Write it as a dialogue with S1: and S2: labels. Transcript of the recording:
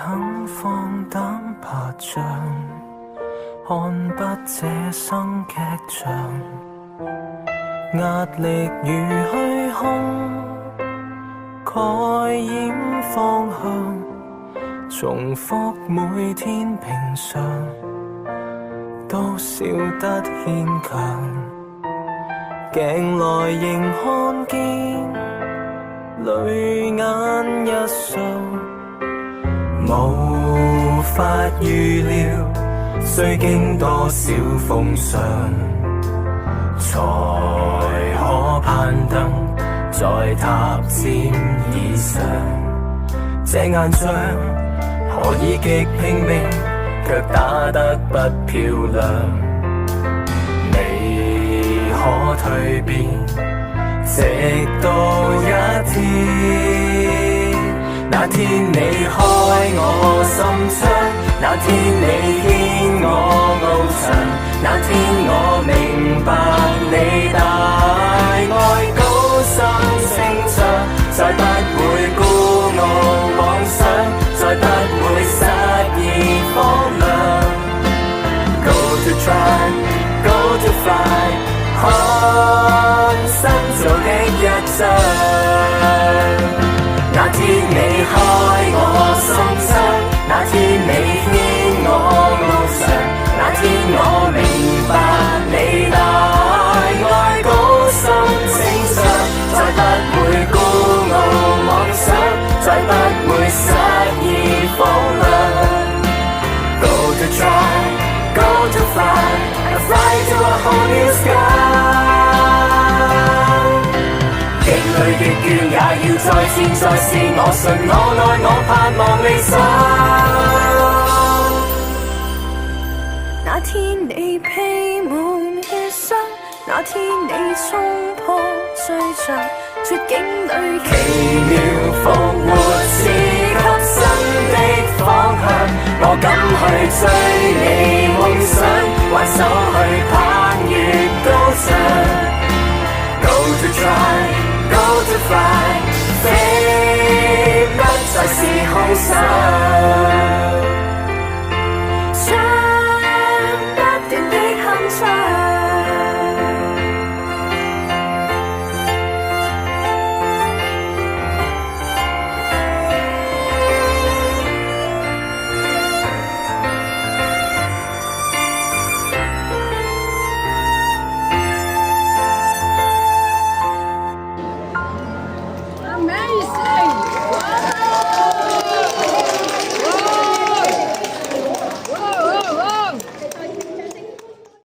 S1: 肯放膽爬象，看不這生劇場，壓力如虛空，蓋掩方向，重複每天平常，都笑得牽強，鏡內仍看見淚眼一雙，無法預料需經多少風霜，才可攀登在塔尖以上。這眼仗可以極拼命，卻打得不漂亮。你可蛻變，直到一天，那天你開我心窗，那天你牽我翱翔，那天我明白你大愛高深清澈，再不會孤傲妄想，再不會失意荒涼。Go to try, go to fly， 看新造的一章。那天你開我心窗，那天你牽我翱翔，那天我明白你大愛高深清澈，再不會孤傲妄想，再不會失意荒涼。Go to try, go to fly, I fly to a whole new sky。極累極倦也要再戰再試，我信我愛我盼望理想。那天你披滿血霜，那天你衝破碎牆，絕境裏奇妙復活是給新的方向。我敢去追你夢想，挽手去攀越高牆。Go to try, go to fly， 飛不再是空想。